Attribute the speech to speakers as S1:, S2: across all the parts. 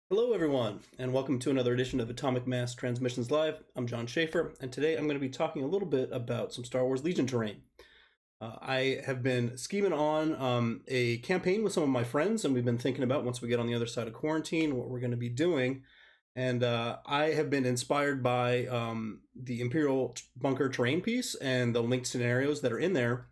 S1: Hello everyone, and welcome to another edition of Atomic Mass Transmissions Live. I'm John Schaefer, and today I'm going to be talking a little bit about some Star Wars Legion terrain. I have been scheming on a campaign with some of my friends, and we've been thinking about, once we get on the other side of quarantine, what we're going to be doing. And I have been inspired by the Imperial bunker terrain piece and the linked scenarios that are in there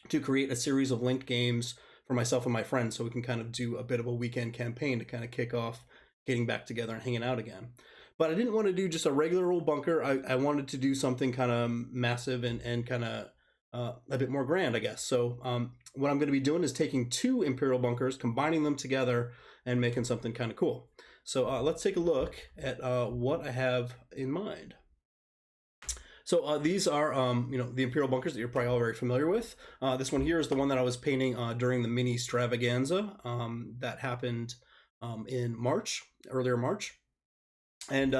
S1: to create a series of linked games for myself and my friends, so we can kind of do a bit of a weekend campaign to kind of kick off getting back together and hanging out again. But I didn't want to do just a regular old bunker. I wanted to do something kind of massive and kind of a bit more grand, I guess. So what I'm going to be doing is taking two Imperial bunkers, combining them together, and making something kind of cool. So let's take a look at what I have in mind. So these are, the Imperial bunkers that you're probably all very familiar with. This one here is the one that I was painting during the mini extravaganza that happened in March, earlier March. And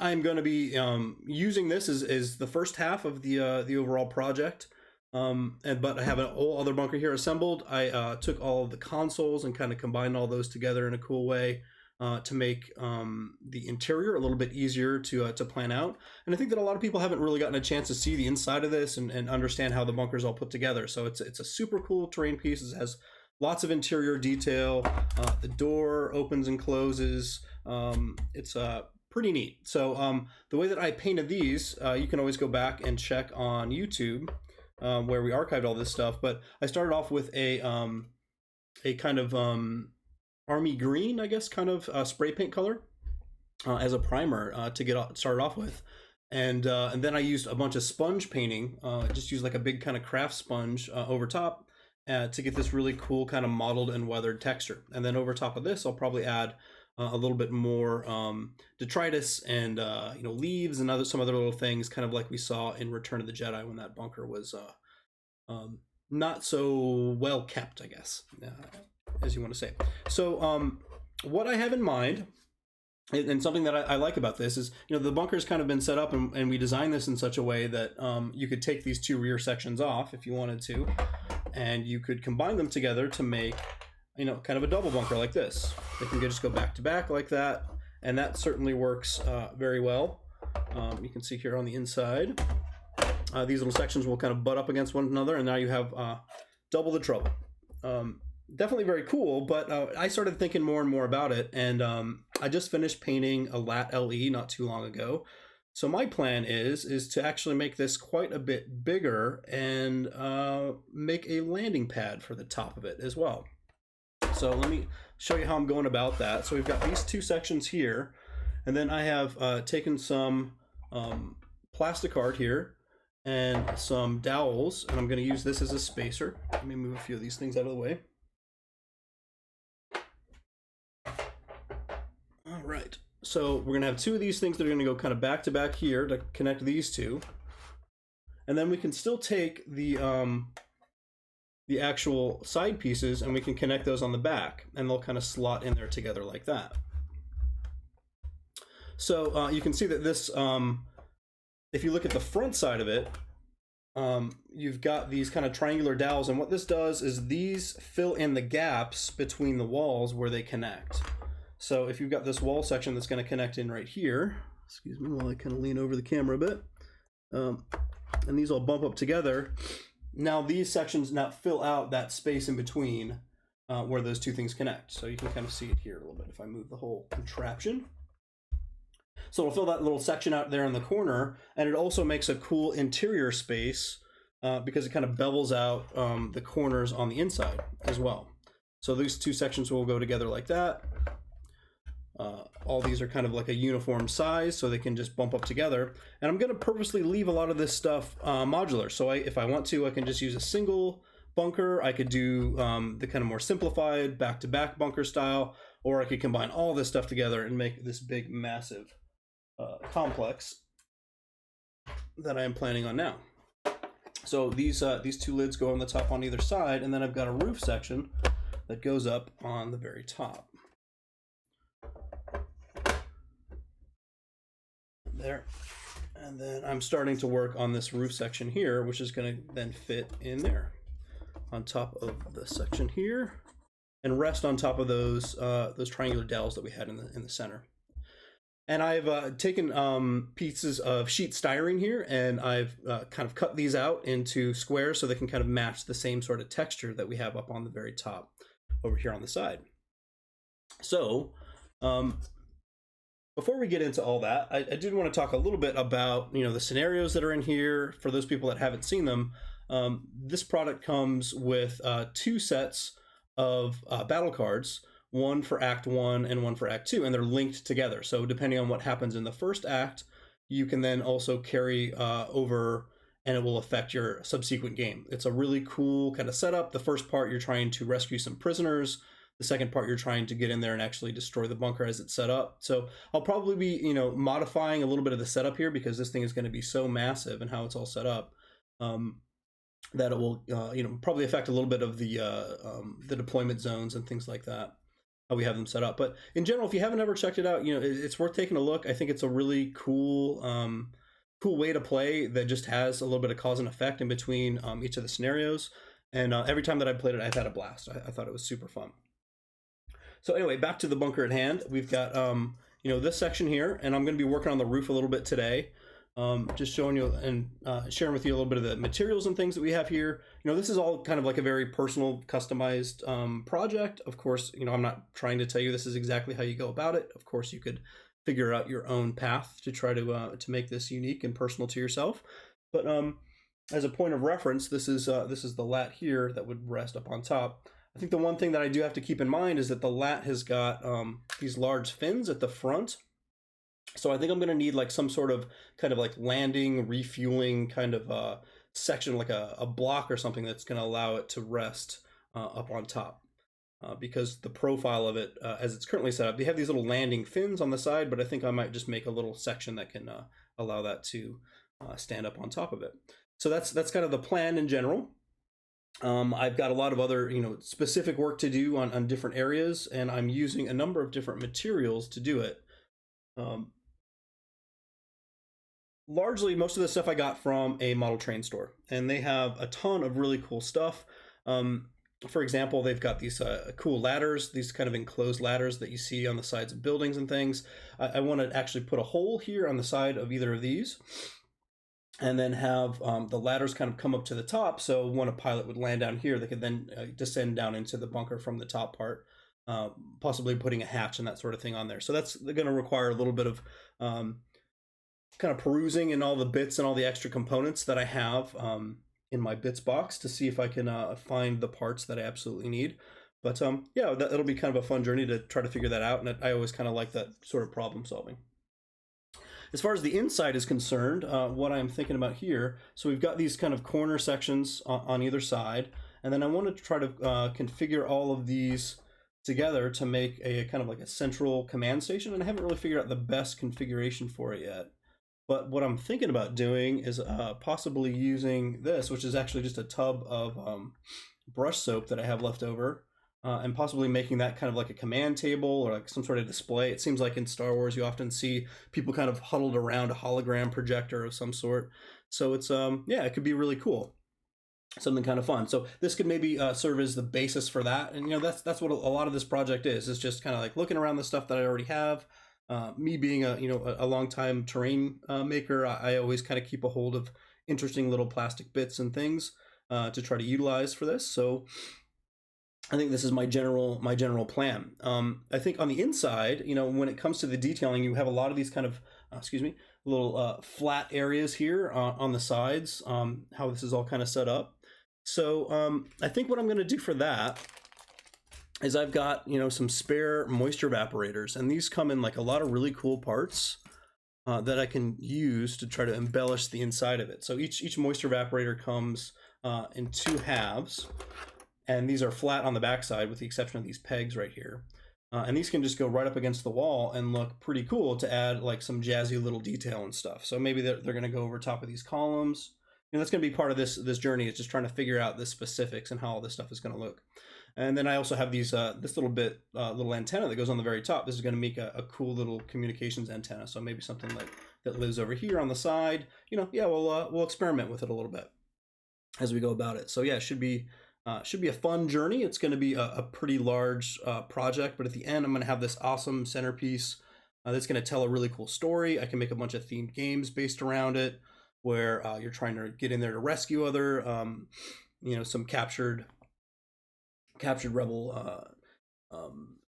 S1: I'm going to be using this as the first half of the overall project. But I have an whole other bunker here assembled. I took all of the consoles and kind of combined all those together in a cool way to make the interior a little bit easier to plan out. And I think that a lot of people haven't really gotten a chance to see the inside of this and understand how the bunker's all put together. So it's a super cool terrain piece. It has lots of interior detail. The door opens and closes. It's pretty neat. So the way that I painted these, you can always go back and check on YouTube where we archived all this stuff. But I started off with a kind of army green, I guess, kind of spray paint color as a primer to get started off with. And then I used a bunch of sponge painting. Just used like a big kind of craft sponge over top to get this really cool kind of mottled and weathered texture. And then over top of this, I'll probably add a little bit more detritus and leaves and some other little things, kind of like we saw in Return of the Jedi when that bunker was not so well kept, I guess, as you want to say. So what I have in mind, and something that I like about this is, the bunker's kind of been set up and we designed this in such a way that you could take these two rear sections off if you wanted to, and you could combine them together to make, kind of a double bunker like this. They can just go back to back like that, and that certainly works very well. You can see here on the inside, these little sections will kind of butt up against one another, and now you have double the trouble. Definitely very cool, but I started thinking more and more about it, and I just finished painting a lat LE not too long ago. So my plan is to actually make this quite a bit bigger and make a landing pad for the top of it as well. So let me show you how I'm going about that. So we've got these two sections here, and then I have taken some plastic art here and some dowels, and I'm going to use this as a spacer. Let me move a few of these things out of the way. All right, so we're gonna have two of these things that are gonna go kind of back to back here to connect these two, and then we can still take the actual side pieces and we can connect those on the back, and they'll kind of slot in there together like that. So you can see that this, if you look at the front side of it, you've got these kind of triangular dowels, and what this does is these fill in the gaps between the walls where they connect. So if you've got this wall section that's going to connect in right here, excuse me while I kind of lean over the camera a bit, and these all bump up together, now these sections now fill out that space in between where those two things connect. So you can kind of see it here a little bit if I move the whole contraption. So it'll fill that little section out there in the corner, and it also makes a cool interior space because it kind of bevels out the corners on the inside as well. So these two sections will go together like that. All these are kind of like a uniform size, so they can just bump up together. And I'm going to purposely leave a lot of this stuff modular. So if I want to, I can just use a single bunker. I could do the kind of more simplified back-to-back bunker style, or I could combine all this stuff together and make this big, massive complex that I am planning on now. So these two lids go on the top on either side, and then I've got a roof section that goes up on the very top. There, and then I'm starting to work on this roof section here, which is going to then fit in there on top of the section here and rest on top of those triangular dowels that we had in the center. And I've taken pieces of sheet styrene here, and I've kind of cut these out into squares so they can kind of match the same sort of texture that we have up on the very top over here on the side. So before we get into all that, I did want to talk a little bit about the scenarios that are in here. For those people that haven't seen them, this product comes with 2 sets of battle cards, one for Act 1 and one for Act 2, and they're linked together. So depending on what happens in the first act, you can then also carry over, and it will affect your subsequent game. It's a really cool kind of setup. The first part, you're trying to rescue some prisoners. The second part, you're trying to get in there and actually destroy the bunker as it's set up. So I'll probably be, modifying a little bit of the setup here, because this thing is going to be so massive and how it's all set up, that it will, probably affect a little bit of the deployment zones and things like that, how we have them set up. But in general, if you haven't ever checked it out, it's worth taking a look. I think it's a really cool way to play that just has a little bit of cause and effect in between each of the scenarios. And every time that I played it, I've had a blast. I thought it was super fun. So anyway, back to the bunker at hand. We've got this section here, and I'm going to be working on the roof a little bit today. Just showing you and sharing with you a little bit of the materials and things that we have here. This is all kind of like a very personal, customized project. Of course, I'm not trying to tell you this is exactly how you go about it. Of course, you could figure out your own path to try to make this unique and personal to yourself. But as a point of reference, this is the lat here that would rest up on top. I think the one thing that I do have to keep in mind is that the lat has got these large fins at the front. So I think I'm going to need like some sort of kind of like landing, refueling kind of section, like a block or something that's going to allow it to rest up on top. Because the profile of it, as it's currently set up, they have these little landing fins on the side, but I think I might just make a little section that can allow that to stand up on top of it. So that's kind of the plan in general. I've got a lot of other, specific work to do on different areas, and I'm using a number of different materials to do it. Largely, most of the stuff I got from a model train store, and they have a ton of really cool stuff. For example, they've got these cool ladders, these kind of enclosed ladders that you see on the sides of buildings and things. I want to actually put a hole here on the side of either of these, and then have the ladders kind of come up to the top, so when a pilot would land down here, they could then descend down into the bunker from the top part, possibly putting a hatch and that sort of thing on there. So that's going to require a little bit of kind of perusing in all the bits and all the extra components that I have in my bits box to see if I can find the parts that I absolutely need. But yeah, it'll be kind of a fun journey to try to figure that out, and I always kind of like that sort of problem solving. As far as the inside is concerned, what I'm thinking about here, so we've got these kind of corner sections on either side, and then I want to try to configure all of these together to make a kind of like a central command station, and I haven't really figured out the best configuration for it yet. But what I'm thinking about doing is possibly using this, which is actually just a tub of brush soap that I have left over, and possibly making that kind of like a command table or like some sort of display. It seems like in Star Wars you often see people kind of huddled around a hologram projector of some sort. So it's yeah, it could be really cool, something kind of fun. So this could maybe serve as the basis for that. And that's what a lot of this project is just kind of like looking around the stuff that I already have. Me being a long-time terrain maker, I always kind of keep a hold of interesting little plastic bits and things to try to utilize for this. So I think this is my general plan. I think on the inside, when it comes to the detailing, you have a lot of these kind of little flat areas here on the sides. How this is all kind of set up. So I think what I'm going to do for that is I've got some spare moisture evaporators, and these come in like a lot of really cool parts that I can use to try to embellish the inside of it. So each moisture evaporator comes in 2 halves, and these are flat on the backside with the exception of these pegs right here. And these can just go right up against the wall and look pretty cool to add like some jazzy little detail and stuff. So maybe they're going to go over top of these columns. That's going to be part of this journey, is just trying to figure out the specifics and how all this stuff is going to look. And then I also have these this little antenna that goes on the very top. This is going to make a cool little communications antenna. So maybe something like that lives over here on the side. Yeah, we'll experiment with it a little bit as we go about it. So yeah, it should be Should be a fun journey. It's going to be a pretty large project, but at the end, I'm going to have this awesome centerpiece that's going to tell a really cool story. I can make a bunch of themed games based around it, where you're trying to get in there to rescue other, some captured rebel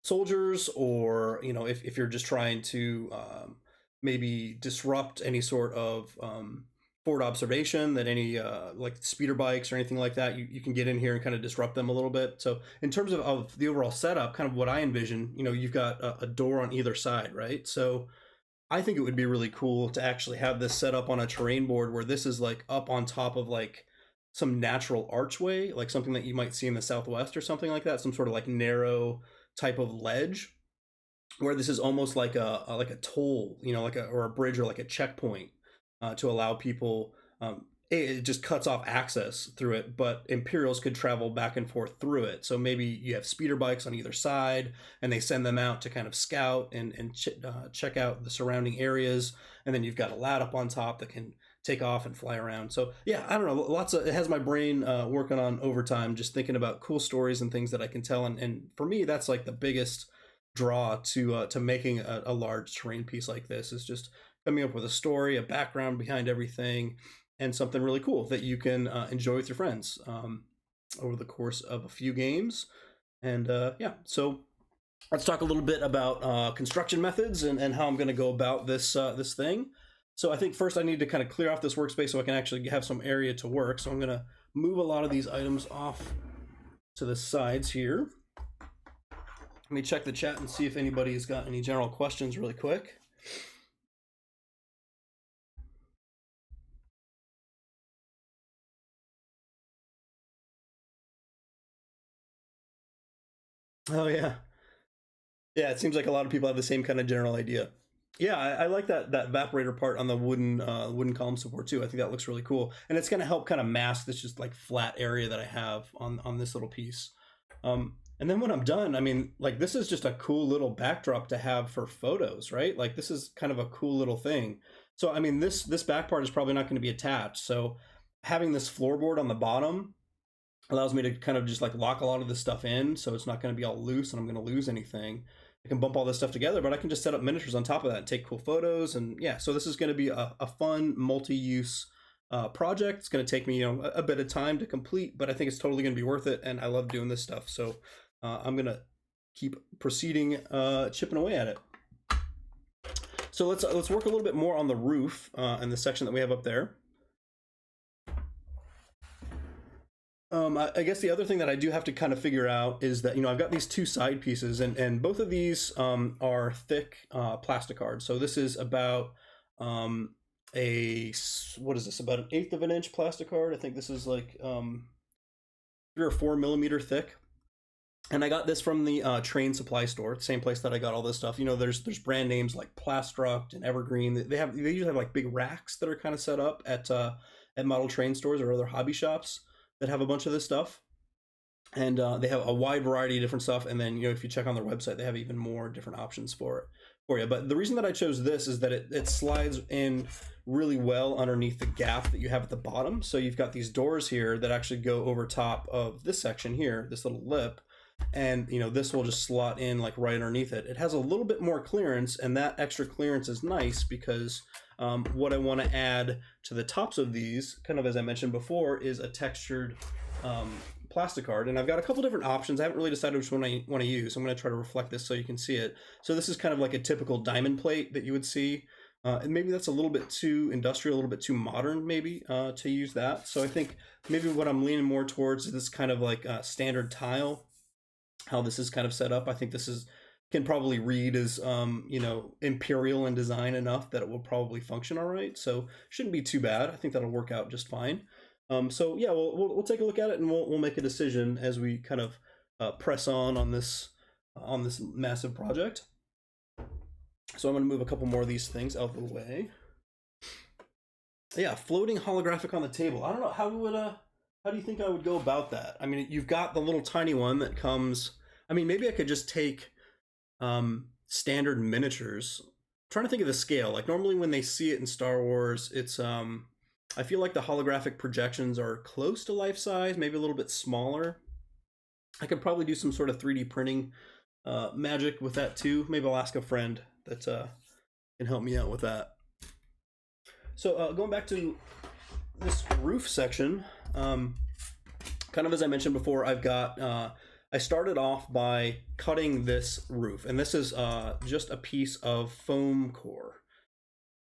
S1: soldiers, or if you're just trying to maybe disrupt any sort of forward observation, that any like speeder bikes or anything like that, you can get in here and kind of disrupt them a little bit. So in terms of the overall setup, kind of what I envision, you've got a door on either side, right? So I think it would be really cool to actually have this set up on a terrain board where this is like up on top of like some natural archway, like something that you might see in the Southwest or something like that, some sort of like narrow type of ledge, where this is almost like a toll, like or a bridge or like a checkpoint, to allow people. It just cuts off access through it, but Imperials could travel back and forth through it. So maybe you have speeder bikes on either side, and they send them out to kind of scout and check out the surrounding areas. And then you've got a lad up on top that can take off and fly around. So yeah, I don't know. It has my brain working on overtime, just thinking about cool stories and things that I can tell. And for me, that's like the biggest draw to making a large terrain piece like this, is just coming up with a story, a background behind everything, and something really cool that you can enjoy with your friends over the course of a few games. And yeah, so let's talk a little bit about construction methods and how I'm going to go about this thing. So I think first I need to kind of clear off this workspace so I can actually have some area to work. So I'm going to move a lot of these items off to the sides here. Let me check the chat and see if anybody's got any general questions really quick. Oh yeah. Yeah, it seems like a lot of people have the same kind of general idea. Yeah, I like that evaporator part on the wooden column support too. I think that looks really cool, and it's going to help kind of mask this just like flat area that I have on this little piece. And then when I'm done, I mean, like this is just a cool little backdrop to have for photos, right? Like this is kind of a cool little thing. So I mean, this back part is probably not going to be attached. So having this floorboard on the bottom allows me to kind of just like lock a lot of this stuff in, so it's not going to be all loose and I'm going to lose anything. I can bump all this stuff together, but I can just set up miniatures on top of that and take cool photos. And yeah, so this is going to be a fun multi-use project. It's going to take me a bit of time to complete, but I think it's totally going to be worth it, and I love doing this stuff. So I'm going to keep proceeding, chipping away at it. So let's work a little bit more on the roof and the section that we have up there. I guess the other thing that I do have to kind of figure out is that, I've got these two side pieces, and both of these are thick plastic cards. So this is about what is this, about 1/8 of an inch plastic card. I think this is like 3 or 4 millimeter thick. And I got this from the Train Supply Store, same place that I got all this stuff. There's brand names like Plastruct and Evergreen. They usually have like big racks that are kind of set up at model train stores or other hobby shops that have a bunch of this stuff. And they have a wide variety of different stuff. And then, if you check on their website, they have even more different options for you. But the reason that I chose this is that it slides in really well underneath the gap that you have at the bottom. So you've got these doors here that actually go over top of this section here, this little lip. And this will just slot in like right underneath it. It has a little bit more clearance, and that extra clearance is nice because what I want to add to the tops of these, kind of as I mentioned before, is a textured plastic card. And I've got a couple different options. I haven't really decided which one I want to use. I'm going to try to reflect this so you can see it. So this is kind of like a typical diamond plate that you would see. And maybe that's a little bit too industrial, a little bit too modern maybe to use that. So I think maybe what I'm leaning more towards is this kind of like standard tile, how this is kind of set up. I think this can probably read as Imperial in design enough that it will probably function all right. So shouldn't be too bad. I think that'll work out just fine. So yeah, we'll take a look at it, and we'll make a decision as we kind of press on this massive project. So I'm going to move a couple more of these things out of the way. Yeah, floating holographic on the table. I don't know, how do you think I would go about that? I mean, you've got the little tiny one that comes. I mean, maybe I could just take standard miniatures. I'm trying to think of the scale. Like normally when they see it in Star Wars, it's I I feel like the holographic projections are close to life size, maybe a little bit smaller. I could probably do some sort of 3D printing magic with that too. Maybe I'll ask a friend that can help me out with that. So going back to this roof section, kind of as I mentioned before, I've got, I started off by cutting this roof, and this is just a piece of foam core.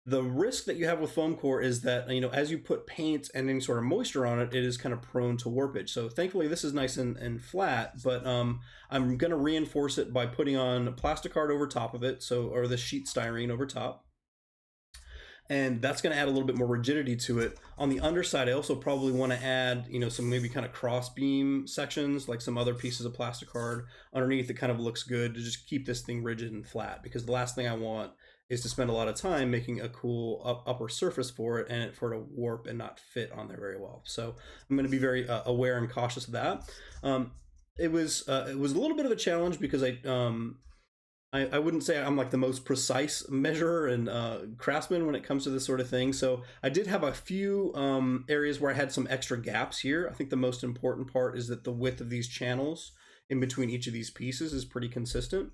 S1: The risk that you have with foam core is that, you know, as you put paint and any sort of moisture on it, it is kind of prone to warpage. So thankfully this is nice and flat, but I'm going to reinforce it by putting on plastic card over top of it, so, or the sheet styrene over top. And that's going to add a little bit more rigidity to it. On the underside, I also probably want to add, you know, some maybe kind of cross beam sections, like some other pieces of plastic card underneath. It kind of looks good to just keep this thing rigid and flat, because the last thing I want is to spend a lot of time making a cool upper surface for it and for it to warp and not fit on there very well. So I'm going to be very aware and cautious of that. It was a little bit of a challenge because I wouldn't say I'm like the most precise measurer and craftsman when it comes to this sort of thing. So I did have a few areas where I had some extra gaps here. I think the most important part is that the width of these channels in between each of these pieces is pretty consistent.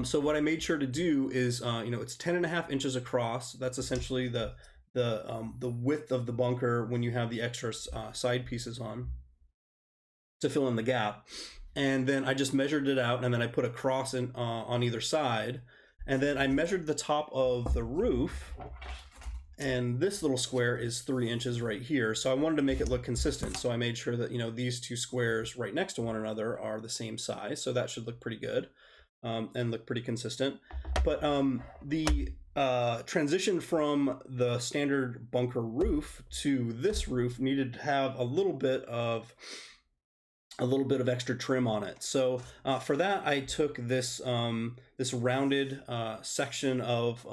S1: So what I made sure to do is, you know, it's 10.5 inches across. That's essentially the width of the bunker when you have the extra side pieces on to fill in the gap. And then I just measured it out, and then I put a cross in on either side, and then I measured the top of the roof, and this little square is 3 inches right here. So I wanted to make it look consistent. So I made sure that, you know, these two squares right next to one another are the same size. So that should look pretty good and look pretty consistent. But the transition from the standard bunker roof to this roof needed to have a little bit of extra trim on it. So for that, I took this this rounded section of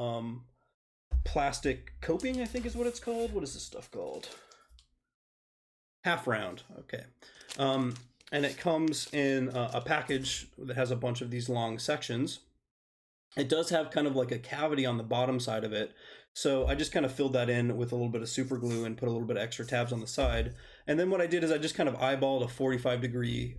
S1: plastic coping, I think is what it's called. What is this stuff called? Half round. Okay. And it comes in a package that has a bunch of these long sections. It does have kind of like a cavity on the bottom side of it. So I just kind of filled that in with a little bit of super glue and put a little bit of extra tabs on the side. And then what I did is I just kind of eyeballed a 45-degree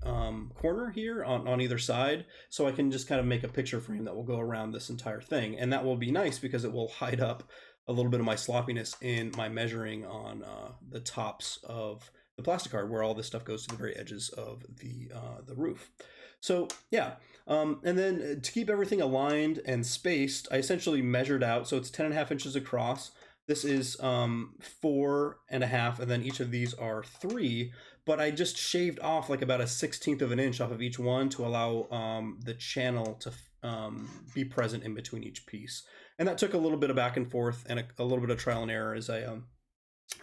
S1: corner here on either side. So I can just kind of make a picture frame that will go around this entire thing. And that will be nice because it will hide up a little bit of my sloppiness in my measuring on the tops of the plastic card, where all this stuff goes to the very edges of the roof. So yeah, and then to keep everything aligned and spaced, I essentially measured out. So it's 10.5 inches across. This is 4.5, and then each of these are 3. But I just shaved off like about a 1/16 of an inch off of each one to allow the channel to be present in between each piece. And that took a little bit of back and forth and a little bit of trial and error as I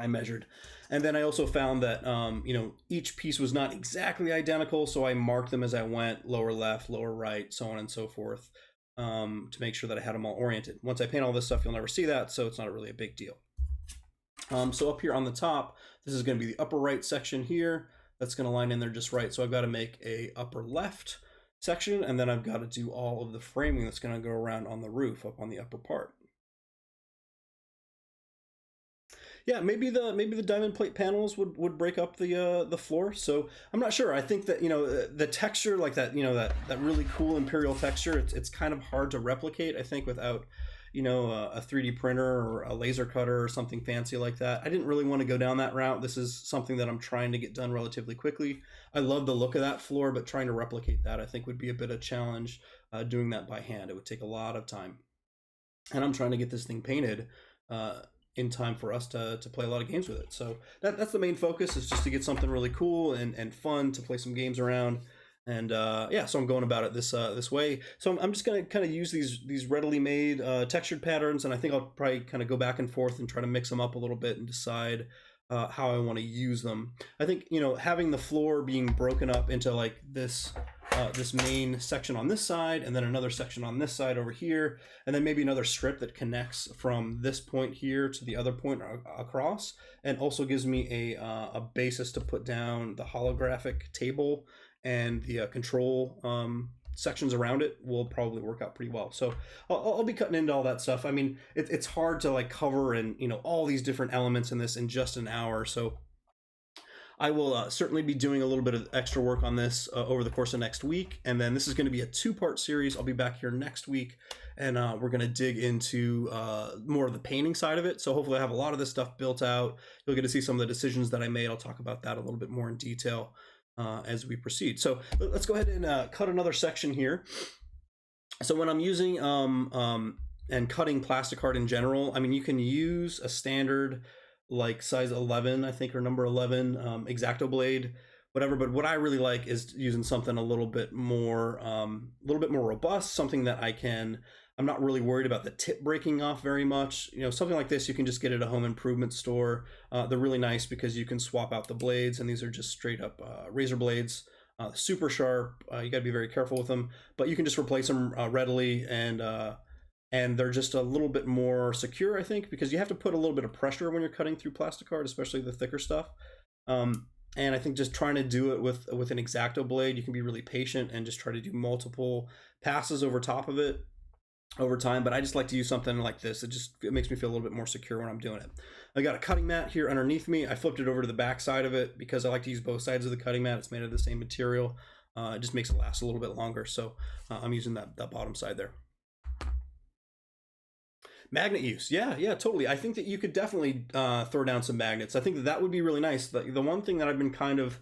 S1: measured. And then I also found that, you know, each piece was not exactly identical. So I marked them as I went, lower left, lower right, so on and so forth, to make sure that I had them all oriented. Once I paint all this stuff, you'll never see that. So it's not really a big deal. So up here on the top, this is going to be the upper right section here. That's going to line in there just right. So I've got to make a upper left section, and then I've got to do all of the framing that's going to go around on the roof up on the upper part. Yeah, maybe the diamond plate panels would break up the floor. So I'm not sure. I think that, you know, the texture, like that, you know, that really cool Imperial texture, it's kind of hard to replicate, I think, without, you know, a 3D printer or a laser cutter or something fancy like that. I didn't really want to go down that route. This is something that I'm trying to get done relatively quickly. I love the look of that floor, but trying to replicate that, I think, would be a bit of a challenge doing that by hand. It would take a lot of time. And I'm trying to get this thing painted in time for us to play a lot of games with it. So that's the main focus, is just to get something really cool and fun to play some games around. And yeah, so I'm going about it this way. So I'm just going to kind of use these readily made textured patterns, and I think I'll probably kind of go back and forth and try to mix them up a little bit and decide how I want to use them. I think, you know, having the floor being broken up into like this main section on this side, and then another section on this side over here, and then maybe another strip that connects from this point here to the other point across, and also gives me a basis to put down the holographic table and the control sections around it will probably work out pretty well. So I'll be cutting into all that stuff. I mean, it's hard to like cover and all these different elements in this in just an hour. So I will certainly be doing a little bit of extra work on this over the course of next week. And then this is going to be a 2-part series. I'll be back here next week, and we're going to dig into more of the painting side of it. So hopefully I have a lot of this stuff built out. You'll get to see some of the decisions that I made. I'll talk about that a little bit more in detail as we proceed. So let's go ahead and cut another section here. So when I'm using and cutting plastic art in general, I mean, you can use a standard like size 11, I think, or number 11 X-Acto blade, whatever. But what I really like is using something a little bit more robust, something that I'm not really worried about the tip breaking off very much. Something like this, you can just get at a home improvement store. They're really nice because you can swap out the blades, and these are just straight up razor blades, super sharp. You got to be very careful with them, but you can just replace them readily, and they're just a little bit more secure, I think, because you have to put a little bit of pressure when you're cutting through plastic art, especially the thicker stuff. And I think just trying to do it with an X-Acto blade, you can be really patient and just try to do multiple passes over top of it over time. But I just like to use something like this. It makes me feel a little bit more secure when I'm doing it. I got a cutting mat here underneath me. I flipped it over to the back side of it because I like to use both sides of the cutting mat. It's made of the same material. It just makes it last a little bit longer. So I'm using that bottom side there. Magnet use, yeah, totally. I think that you could definitely throw down some magnets. I think that would be really nice. The one thing that I've been kind of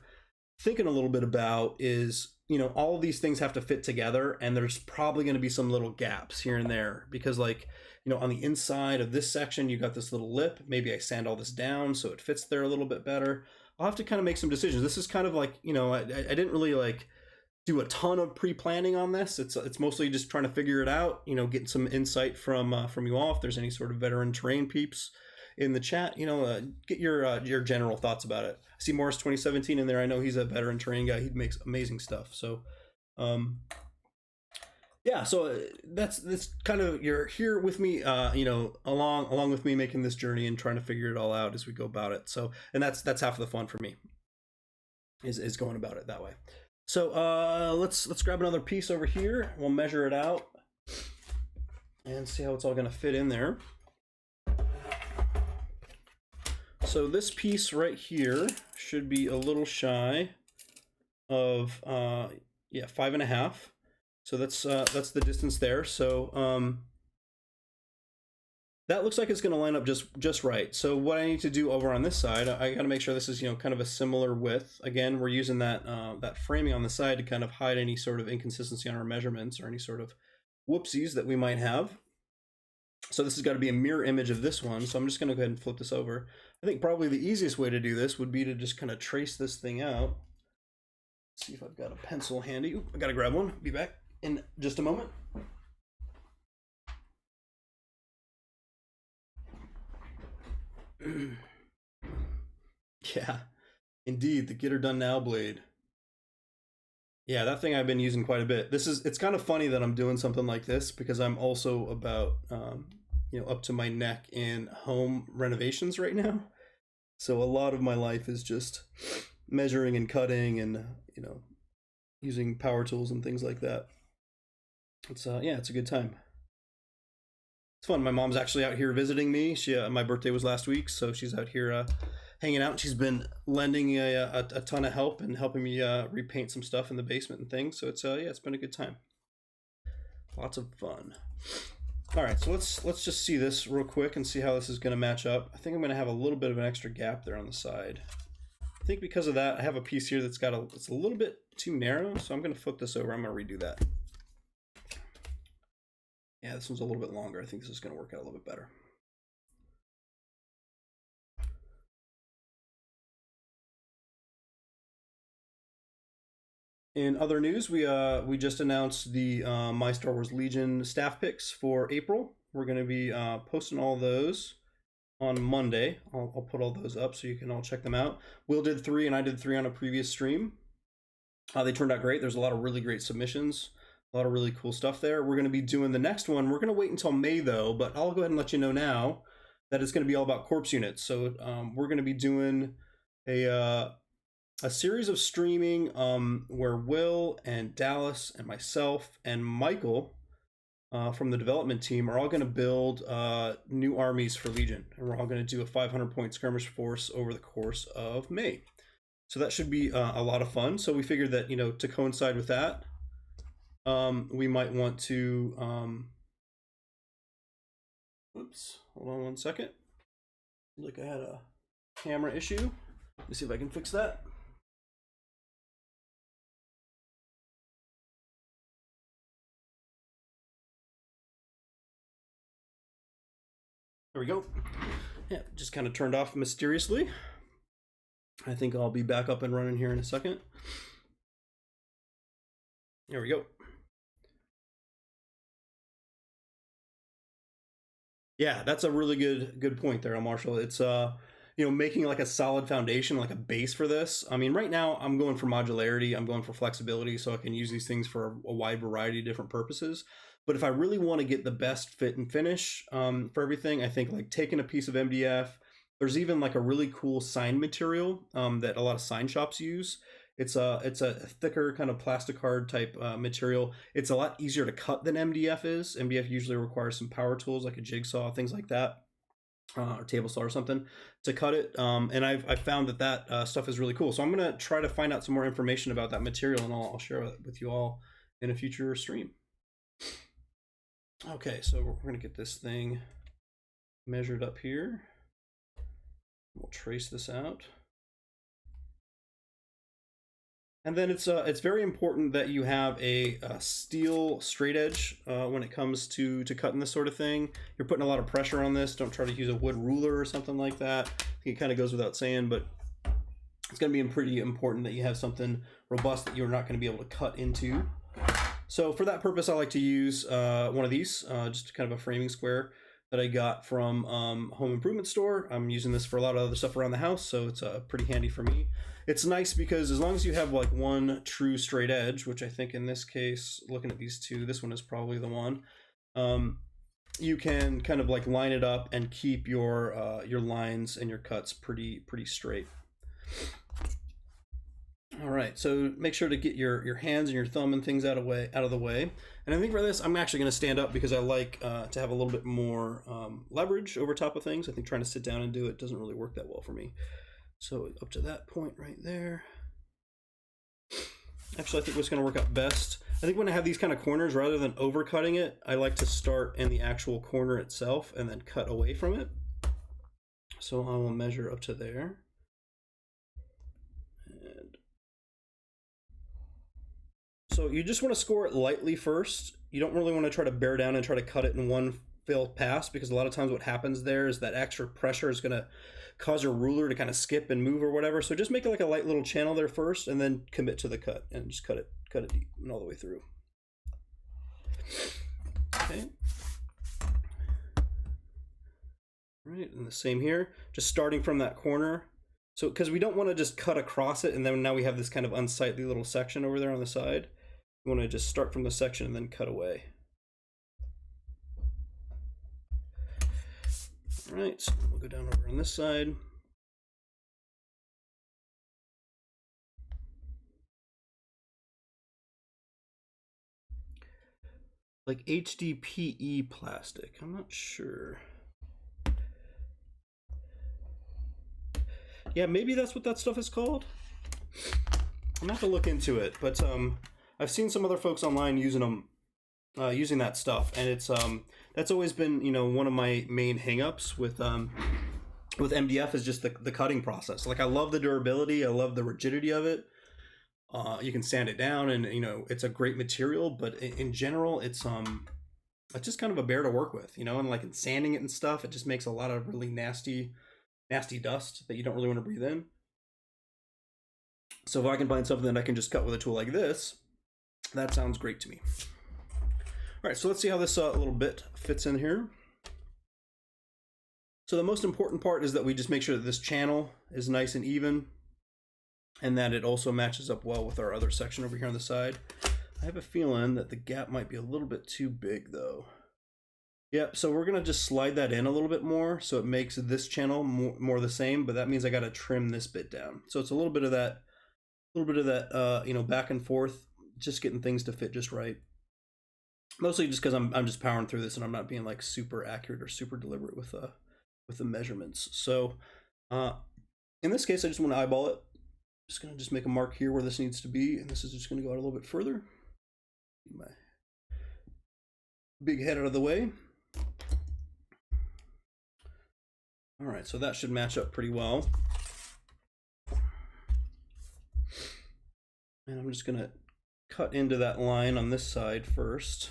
S1: thinking a little bit about is, all of these things have to fit together, and there's probably going to be some little gaps here and there because, like, on the inside of this section, you got this little lip. Maybe I sand all this down so it fits there a little bit better. I'll have to kind of make some decisions. This is kind of like, I didn't really like do a ton of pre-planning on this. It's mostly just trying to figure it out, getting some insight from you all. If there's any sort of veteran terrain peeps in the chat, get your general thoughts about it. I see Morris 2017 in there. I know he's a veteran terrain guy. He makes amazing stuff. So yeah, so that's kind of, you're here with me, along with me making this journey and trying to figure it all out as we go about it. So, and that's half of the fun for me, is going about it that way. So let's grab another piece over here. We'll measure it out and see how it's all going to fit in there. So this piece right here should be a little shy of 5.5. So that's the distance there. So that looks like it's going to line up just right. So what I need to do over on this side, I got to make sure this is kind of a similar width. Again, we're using that framing on the side to kind of hide any sort of inconsistency on our measurements or any sort of whoopsies that we might have. So this has got to be a mirror image of this one. So I'm just going to go ahead and flip this over. I think probably the easiest way to do this would be to just kind of trace this thing out. Let's see if I've got a pencil handy. Ooh, I got to grab one. Be back in just a moment. Yeah, indeed, the Get Her Done Now blade. Yeah, that thing I've been using quite a bit. It's kind of funny that I'm doing something like this because I'm also about up to my neck in home renovations right now. So a lot of my life is just measuring and cutting and using power tools and things like that. It's it's a good time. It's fun. My mom's actually out here visiting me. My birthday was last week, so she's out here hanging out. She's been lending a ton of help and helping me repaint some stuff in the basement and things. So it's been a good time. Lots of fun. All right, so let's just see this real quick and see how this is going to match up. I think I'm going to have a little bit of an extra gap there on the side. I think because of that, I have a piece here that's it's a little bit too narrow, so I'm going to flip this over. I'm going to redo that. Yeah, this one's a little bit longer. I think this is going to work out a little bit better. In other news, we just announced the My Star Wars Legion staff picks for April. We're going to be posting all those on Monday. I'll put all those up so you can all check them out. Will did 3 and I did 3 on a previous stream. They turned out great. There's a lot of really great submissions. A lot of really cool stuff there. We're going to be doing the next one. We're going to wait until May, though, but I'll go ahead and let you know now that it's going to be all about corpse units. So we're going to be doing a a series of streaming where Will and Dallas and myself and Michael from the development team are all going to build new armies for Legion, and we're all going to do a 500-point skirmish force over the course of May. So that should be a lot of fun. So we figured that, you know, to coincide with that, we might want to. Oops, hold on one second. Look, I had a camera issue. Let me see if I can fix that. There we go. Yeah, just kind of turned off mysteriously. I think I'll be back up and running here in a second. There we go. Yeah, that's a really good point there, Marshall. It's you know, making like a solid foundation, like a base for this. I mean, right now I'm going for modularity, I'm going for flexibility, so I can use these things for a wide variety of different purposes. But if I really want to get the best fit and finish for everything, I think like taking a piece of MDF. There's even like a really cool sign material that a lot of sign shops use. It's a thicker kind of plastic card type material. It's a lot easier to cut than MDF is. MDF usually requires some power tools like a jigsaw, things like that, or table saw or something to cut it. And I've found that stuff is really cool. So I'm gonna try to find out some more information about that material, and I'll share it with you all in a future stream. Okay, so we're gonna get this thing measured up here. We'll trace this out. And then it's very important that you have a steel straight edge when it comes to cutting this sort of thing. You're putting a lot of pressure on this. Don't try to use a wood ruler or something like that. I think it kind of goes without saying, but it's going to be pretty important that you have something robust that you're not going to be able to cut into. So for that purpose, I like to use one of these, just kind of a framing square that I got from Home Improvement Store. I'm using this for a lot of other stuff around the house, so it's pretty handy for me. It's nice because as long as you have like one true straight edge, which I think in this case, looking at these two, this one is probably the one, you can kind of like line it up and keep your lines and your cuts pretty straight. All right, so make sure to get your hands and your thumb and things out of the way. And I think for this, I'm actually going to stand up because I like to have a little bit more leverage over top of things. I think trying to sit down and do it doesn't really work that well for me. So up to that point right there. Actually, I think what's going to work out best, I think when I have these kind of corners, rather than overcutting it, I like to start in the actual corner itself and then cut away from it. So I will measure up to there. And so you just want to score it lightly first. You don't really want to try to bear down and try to cut it in one fell pass, because a lot of times what happens there is that extra pressure is going to cause your ruler to kind of skip and move or whatever. So just make it like a light little channel there first, and then commit to the cut and just cut it deep and all the way through. Okay. Right, and the same here, just starting from that corner. So because we don't want to just cut across it and then now we have this kind of unsightly little section over there on the side. We want to just start from the section and then cut away. All right, so we'll go down over on this side. Like HDPE plastic, I'm not sure. Yeah, maybe that's what that stuff is called. I'm gonna have to look into it, but I've seen some other folks online using them, using that stuff, and it's that's always been, you know, one of my main hangups with MDF is just the cutting process. Like I love the durability, I love the rigidity of it. You can sand it down, and you know it's a great material, but in general, it's just kind of a bear to work with, you know. And like in sanding it and stuff, it just makes a lot of really nasty dust that you don't really want to breathe in. So if I can find something that I can just cut with a tool like this, that sounds great to me. All right, so let's see how this little bit fits in here. So the most important part is that we just make sure that this channel is nice and even, and that it also matches up well with our other section over here on the side. I have a feeling that the gap might be a little bit too big though. Yep, so we're gonna just slide that in a little bit more so it makes this channel more the same, but that means I gotta trim this bit down. So it's a little bit of that little bit of that, you know, back and forth, just getting things to fit just right. Mostly just because I'm just powering through this and I'm not being like super accurate or super deliberate with the measurements. So in this case, I just want to eyeball it. Just gonna just make a mark here where this needs to be, and this is just gonna go out a little bit further. Get my big head out of the way. All right, so that should match up pretty well. And I'm just gonna cut into that line on this side first,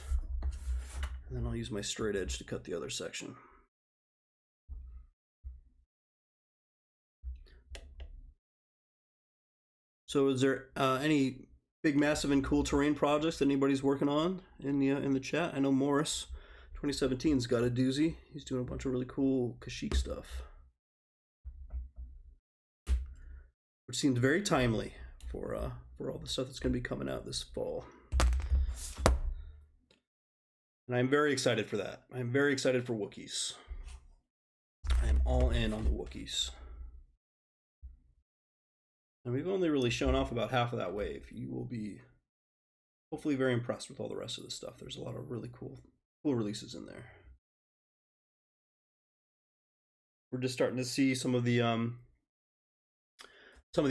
S1: and then I'll use my straight edge to cut the other section. So is there any big, massive, and cool terrain projects that anybody's working on in the chat? I know Morris 2017's got a doozy. He's doing a bunch of really cool Kashyyyk stuff, which seems very timely for all the stuff that's going to be coming out this fall. And I'm very excited for that. I'm very excited for Wookiees. I am all in on the Wookiees. And we've only really shown off about half of that wave. You will be hopefully very impressed with all the rest of the stuff. There's a lot of really cool releases in there. We're just starting to see some of the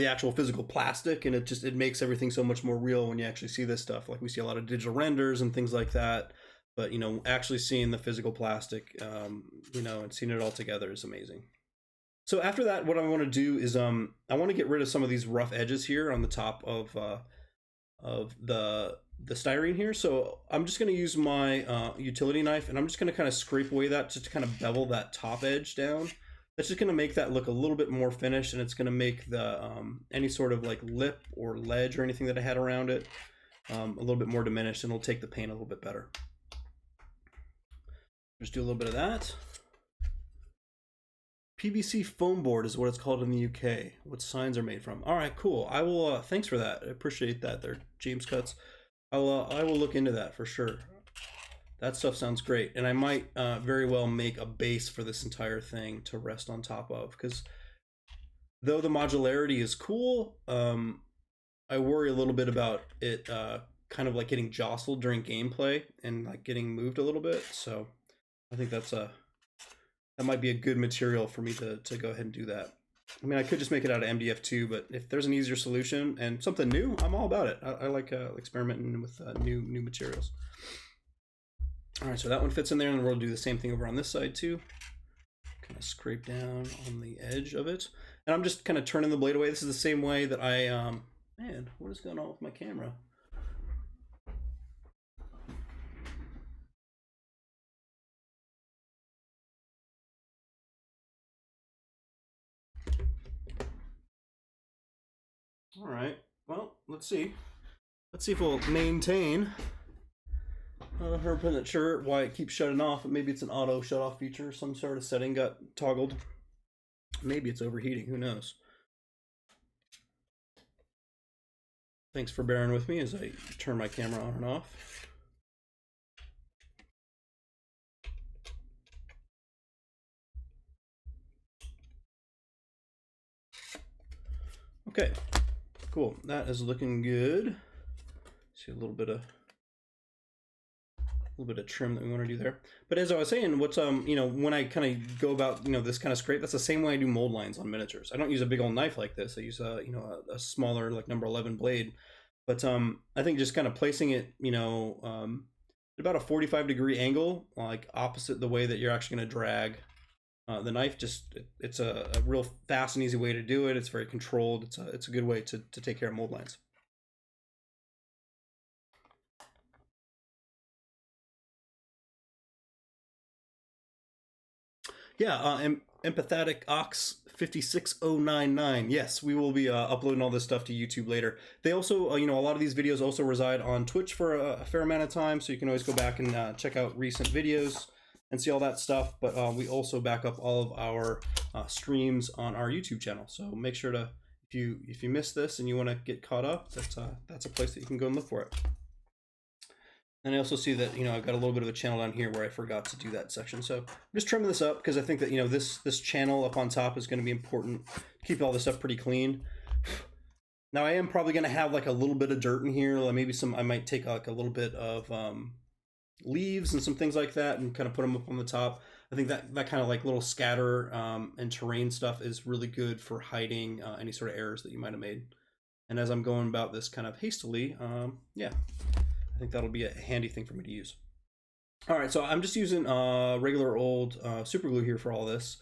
S1: actual physical plastic, and it makes everything so much more real when you actually see this stuff. Like we see a lot of digital renders and things like that, but you know, actually seeing the physical plastic, you know, and seeing it all together is amazing. So after that, what I want to do is I want to get rid of some of these rough edges here on the top of the styrene here. So I'm just going to use my utility knife, and I'm just going to kind of scrape away that, just to kind of bevel that top edge down. That's just going to make that look a little bit more finished, and it's going to make the any sort of like lip or ledge or anything that I had around it a little bit more diminished, and it'll take the paint a little bit better. Just do a little bit of that. PVC foam board is what it's called in the UK. What signs are made from. All right, cool. I will. Thanks for that. I appreciate that there, James Cuts. I will look into that for sure. That stuff sounds great, and I might very well make a base for this entire thing to rest on top of, because though the modularity is cool, I worry a little bit about it kind of like getting jostled during gameplay and like getting moved a little bit. So I think that might be a good material for me to go ahead and do that. I mean, I could just make it out of MDF2, but if there's an easier solution and something new, I'm all about it. I like experimenting with new materials. All right, so that one fits in there, and we'll do the same thing over on this side too. Kind of scrape down on the edge of it. And I'm just kind of turning the blade away. This is the same way that I, man, what is going on with my camera? All right, well, let's see. Let's see if we'll maintain. I'm not sure why it keeps shutting off, but maybe it's an auto shut off feature. Some sort of setting got toggled. Maybe it's overheating, who knows? Thanks for bearing with me as I turn my camera on and off. Okay, cool. That is looking good. See a little bit of trim that we want to do there. But as I was saying, what's you know, when I kind of go about, you know, this kind of scrape, that's the same way I do mold lines on miniatures. I don't use a big old knife like this. I use a, you know, a smaller, like number 11 blade. But I think just kind of placing it, you know, at about a 45-degree angle, like opposite the way that you're actually going to drag the knife, just it's a real fast and easy way to do it. It's very controlled. It's a good way to take care of mold lines. Yeah, Empathetic Ox 56099. Yes, we will be uploading all this stuff to YouTube later. They also, you know, a lot of these videos also reside on Twitch for a fair amount of time, so you can always go back and check out recent videos and see all that stuff. But we also back up all of our streams on our YouTube channel. So make sure to, if you missed this and you want to get caught up, that's a place that you can go and look for it. And I also see that, you know, I've got a little bit of a channel down here where I forgot to do that section. So I'm just trimming this up because I think that, you know, this channel up on top is going to be important to keep all this stuff pretty clean. Now I am probably going to have like a little bit of dirt in here, like maybe some, I might take like a little bit of leaves and some things like that and kind of put them up on the top. I think that kind of like little scatter and terrain stuff is really good for hiding any sort of errors that you might have made. And as I'm going about this kind of hastily, yeah, I think that'll be a handy thing for me to use. All right, so I'm just using regular old super glue here for all this.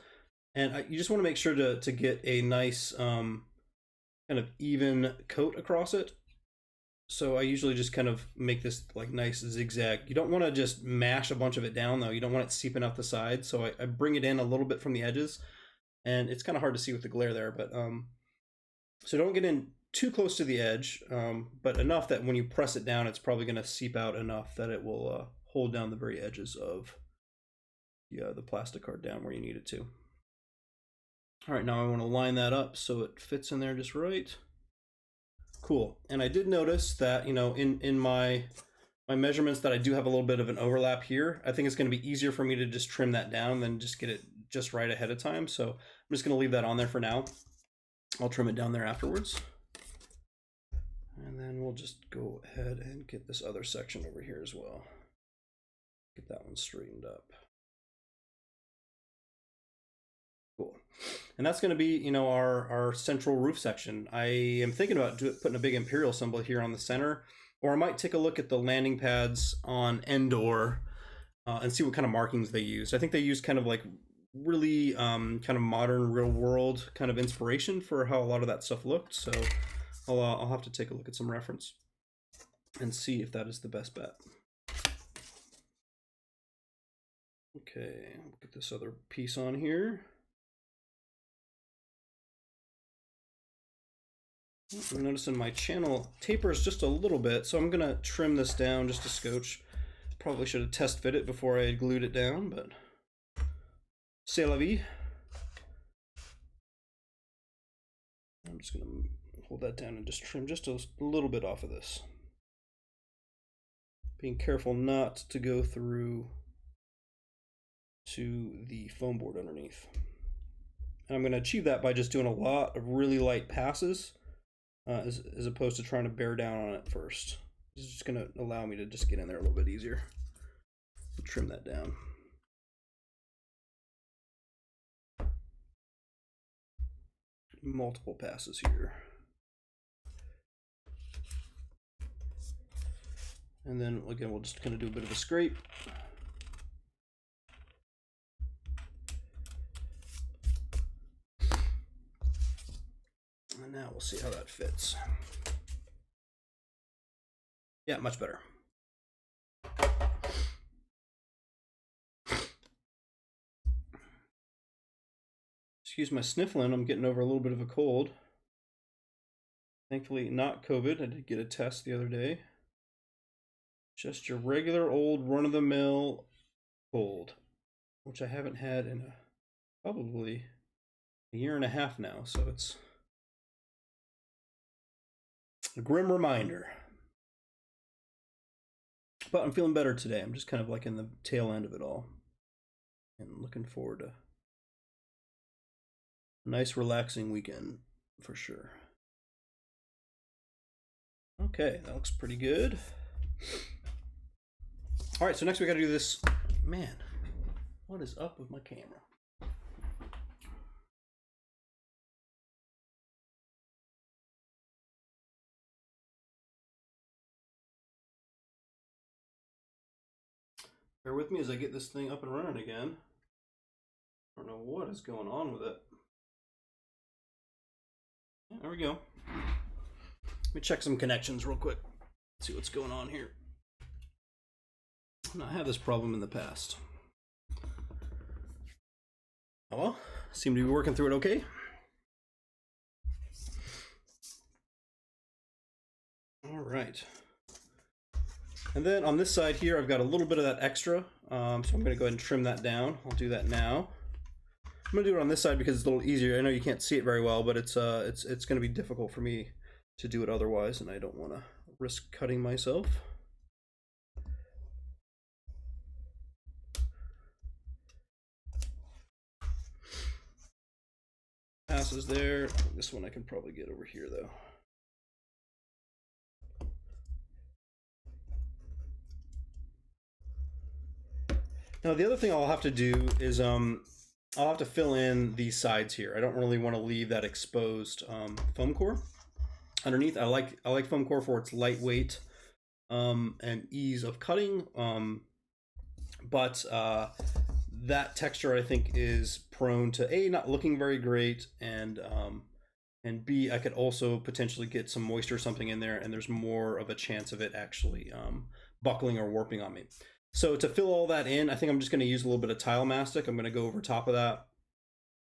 S1: And you just want to make sure to get a nice kind of even coat across it. So I usually just kind of make this like nice zigzag. You don't want to just mash a bunch of it down though. You don't want it seeping out the side. So I bring it in a little bit from the edges, and it's kind of hard to see with the glare there, but so don't get in too close to the edge, but enough that when you press it down, it's probably going to seep out enough that it will hold down the very edges of the plastic card down where you need it to. All right, now I want to line that up so it fits in there just right. Cool. And I did notice that, you know, in my measurements that I do have a little bit of an overlap here. I think it's going to be easier for me to just trim that down than just get it just right ahead of time. So I'm just going to leave that on there for now. I'll trim it down there afterwards. And then we'll just go ahead and get this other section over here as well. Get that one straightened up. Cool. And that's going to be, you know, our central roof section. I am thinking about putting a big Imperial symbol here on the center, or I might take a look at the landing pads on Endor and see what kind of markings they use. I think they use kind of like really kind of modern real world kind of inspiration for how a lot of that stuff looked. So I'll have to take a look at some reference and see if that is the best bet. Okay, I'll get this other piece on here. I'm noticing my channel tapers just a little bit, so I'm gonna trim this down just a scotch. Probably should have test fit it before I had glued it down, but c'est la vie. I'm just gonna hold that down and just trim just a little bit off of this. Being careful not to go through to the foam board underneath. And I'm gonna achieve that by just doing a lot of really light passes. As opposed to trying to bear down on it first. This is just going to allow me to just get in there a little bit easier. Trim that down. Multiple passes here. And then again, we'll just kind of do a bit of a scrape. And now we'll see how that fits. Yeah, much better. Excuse my sniffling, I'm getting over a little bit of a cold. Thankfully not COVID, I did get a test the other day. Just your regular old run-of-the-mill cold, which I haven't had in probably a year and a half now, so it's a grim reminder. But I'm feeling better today. I'm just kind of like in the tail end of it all. And looking forward to a nice relaxing weekend for sure. Okay, that looks pretty good. All right, so next we got to do this. Man, what is up with my camera? Bear with me as I get this thing up and running again. I don't know what is going on with it. Yeah, there we go. Let me check some connections real quick. See what's going on here. I've not had this problem in the past. Oh well, seem to be working through it okay. All right. And then on this side here, I've got a little bit of that extra, so I'm going to go ahead and trim that down. I'll do that now. I'm going to do it on this side because it's a little easier. I know you can't see it very well, but it's going to be difficult for me to do it otherwise, and I don't want to risk cutting myself. Passes there. This one I can probably get over here though. Now the other thing I'll have to do is I'll have to fill in these sides here. I don't really want to leave that exposed foam core underneath. I like foam core for its lightweight and ease of cutting, but that texture I think is prone to A, not looking very great, and B, I could also potentially get some moisture or something in there, and there's more of a chance of it actually buckling or warping on me. So to fill all that in, I think I'm just going to use a little bit of tile mastic. I'm going to go over top of that.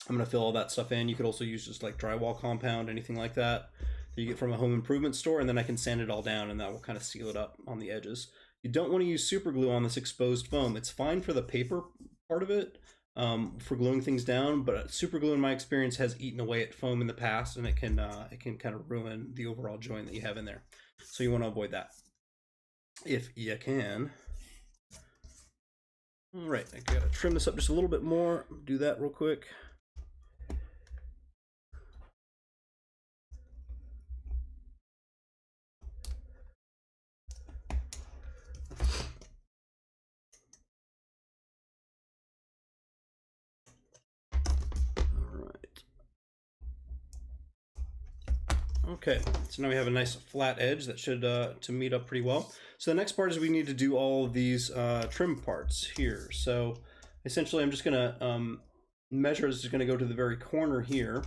S1: I'm going to fill all that stuff in. You could also use just like drywall compound, anything like that you get from a home improvement store, and then I can sand it all down, and that will kind of seal it up on the edges. You don't want to use super glue on this exposed foam. It's fine for the paper part of it, for gluing things down, but super glue in my experience has eaten away at foam in the past, and it can kind of ruin the overall joint that you have in there. So you want to avoid that if you can. All right, I gotta trim this up just a little bit more. Do that real quick. Okay, so now we have a nice flat edge that should to meet up pretty well. So the next part is we need to do all of these trim parts here. So essentially I'm just gonna measure, this is gonna go to the very corner here,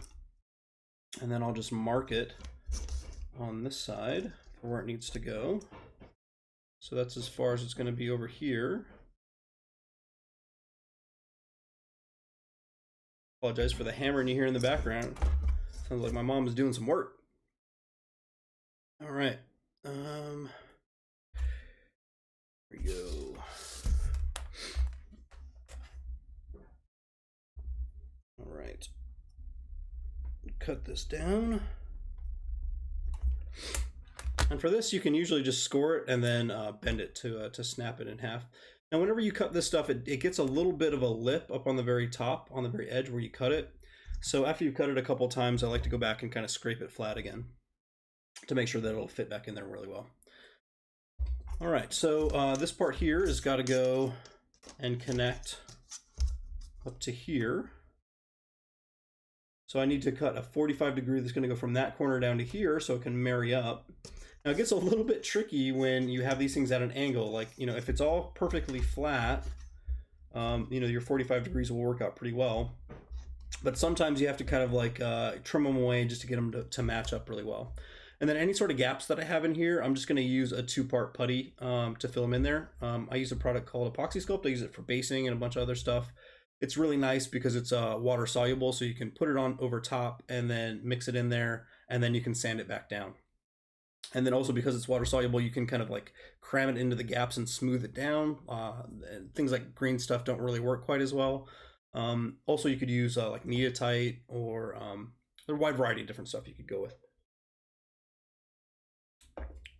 S1: and then I'll just mark it on this side for where it needs to go. So that's as far as it's gonna be over here. Apologize for the hammering you hear in the background. Sounds like my mom is doing some work. All right, here we go. All right, cut this down. And for this, you can usually just score it and then bend it to snap it in half. Now, whenever you cut this stuff, it gets a little bit of a lip up on the very top, on the very edge where you cut it. So after you've cut it a couple times, I like to go back and kind of scrape it flat again to make sure that it'll fit back in there really well. All right, so this part here has got to go and connect up to here. So I need to cut a 45 degree that's going to go from that corner down to here so it can marry up. Now it gets a little bit tricky when you have these things at an angle. Like, you know, if it's all perfectly flat, you know, your 45 degrees will work out pretty well. But sometimes you have to kind of like trim them away just to get them to match up really well. And then any sort of gaps that I have in here, I'm just going to use a 2-part putty to fill them in there. I use a product called Epoxy Sculpt. I use it for basing and a bunch of other stuff. It's really nice because it's water soluble, so you can put it on over top and then mix it in there, and then you can sand it back down. And then also because it's water soluble, you can kind of like cram it into the gaps and smooth it down. And things like green stuff don't really work quite as well. Also, you could use like Neatite, or there are a wide variety of different stuff you could go with.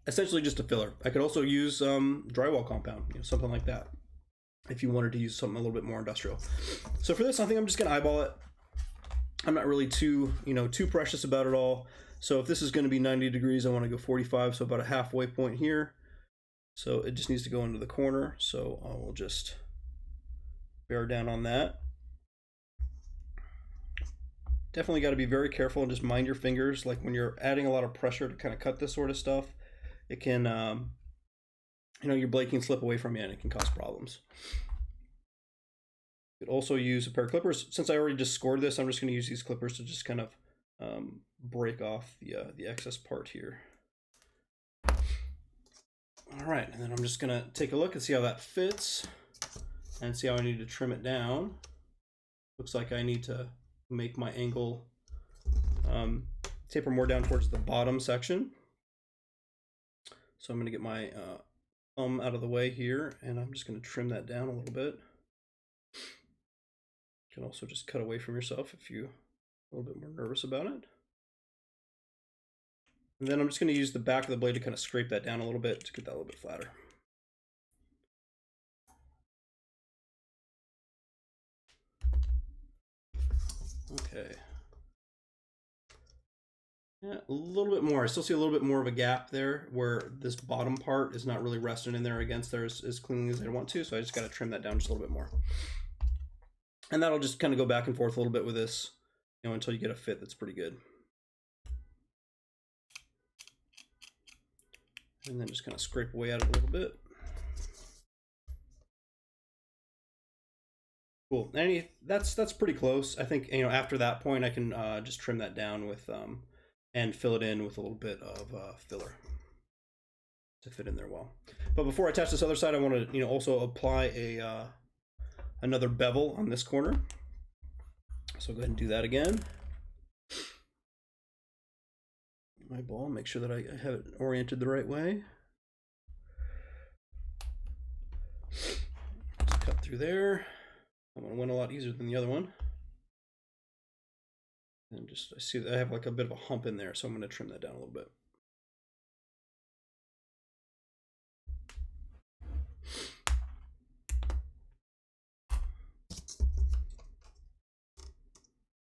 S1: Essentially just a filler. I could also use drywall compound, you know, something like that, if you wanted to use something a little bit more industrial. So for this, I think I'm just gonna eyeball it. I'm not really too precious about it all. So if this is gonna be 90 degrees, I wanna go 45, so about a halfway point here. So it just needs to go into the corner. So I will just bear down on that. Definitely gotta be very careful and just mind your fingers. Like when you're adding a lot of pressure to kind of cut this sort of stuff, it can, you know, your blade can slip away from you and it can cause problems. You could also use a pair of clippers. Since I already just scored this, I'm just going to use these clippers to just kind of break off the excess part here. All right, and then I'm just going to take a look and see how that fits and see how I need to trim it down. Looks like I need to make my angle taper more down towards the bottom section. So I'm going to get my thumb out of the way here, and I'm just going to trim that down a little bit. You can also just cut away from yourself if you're a little bit more nervous about it. And then I'm just going to use the back of the blade to kind of scrape that down a little bit to get that a little bit flatter. Okay. Yeah, a little bit more. I still see a little bit more of a gap there where this bottom part is not really resting in there against there as cleanly as I want to, so I just got to trim that down just a little bit more. And that'll just kind of go back and forth a little bit with this, you know, until you get a fit that's pretty good. And then just kind of scrape away at it a little bit. Cool. That's pretty close. I think, you know, after that point I can just trim that down with and fill it in with a little bit of filler to fit in there well. But before I attach this other side, I want to, you know, also apply a another bevel on this corner. So go ahead and do that again. My ball, make sure that I have it oriented the right way. Just cut through there. That one went a lot easier than the other one. And just, I see that I have like a bit of a hump in there, so I'm going to trim that down a little bit.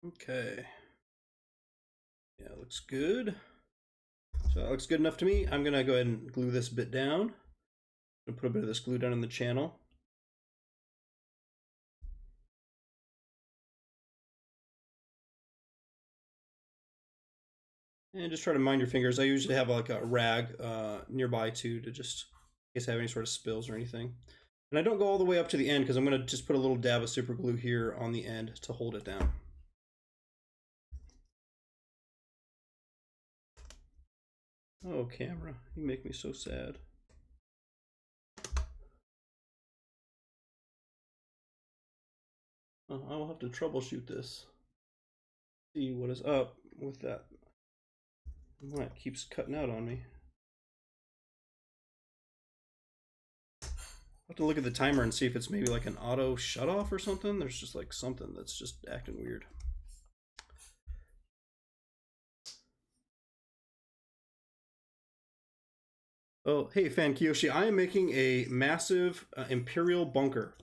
S1: Okay. Yeah, it looks good. So that looks good enough to me. I'm going to go ahead and glue this bit down. I'm going to put a bit of this glue down in the channel. And just try to mind your fingers. I usually have like a rag nearby too, to just in case I have any sort of spills or anything. And I don't go all the way up to the end because I'm going to just put a little dab of super glue here on the end to hold it down. Oh, camera, you make me so sad. I will have to troubleshoot this. See what is up with that. Why it keeps cutting out on me. I'll have to look at the timer and see if it's maybe like an auto shut off or something. There's just like something that's just acting weird. Oh, hey, Fan Kiyoshi, I am making a massive Imperial bunker.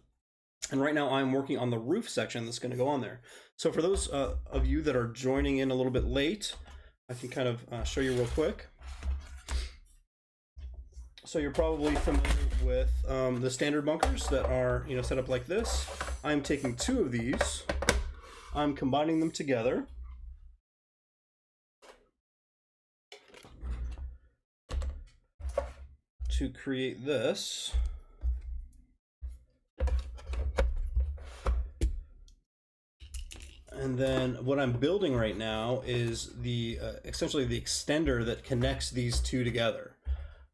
S1: And right now I'm working on the roof section that's going to go on there. So for those of you that are joining in a little bit late, I can kind of show you real quick. So you're probably familiar with the standard bunkers that are, you know, set up like this. I'm taking two of these. I'm combining them together. To create this. And then what I'm building right now is the essentially the extender that connects these two together.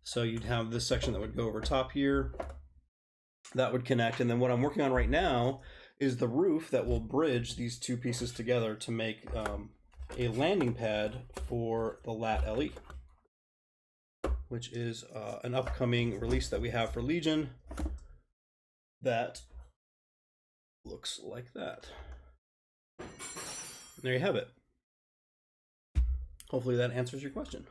S1: So you'd have this section that would go over top here, that would connect, and then what I'm working on right now is the roof that will bridge these two pieces together to make a landing pad for the Lat LE, which is an upcoming release that we have for Legion that looks like that. There you have it. Hopefully that answers your question.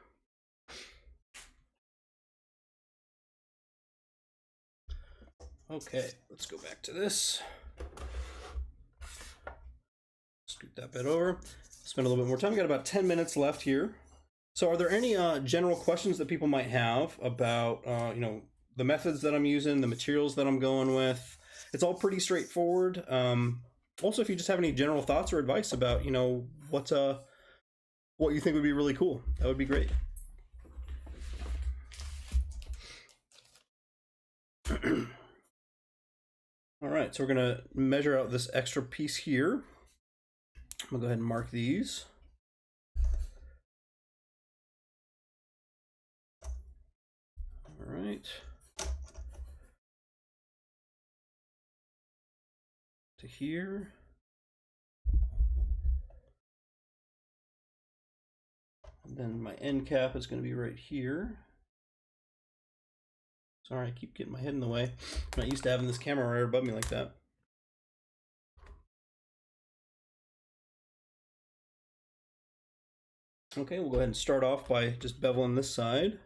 S1: Okay, let's go back to this. Scoot that bit over. Spend a little bit more time. We got about 10 minutes left here. So are there any general questions that people might have about you know, the methods that I'm using, the materials that I'm going with? It's all pretty straightforward. Also, if you just have any general thoughts or advice about, you know, what you think would be really cool, that would be great. All right, so we're gonna measure out this extra piece here. I'm gonna go ahead and mark these. All right. To here. And then my end cap is gonna be right here. Sorry, I keep getting my head in the way. I'm not used to having this camera right above me like that. Okay, we'll go ahead and start off by just beveling this side.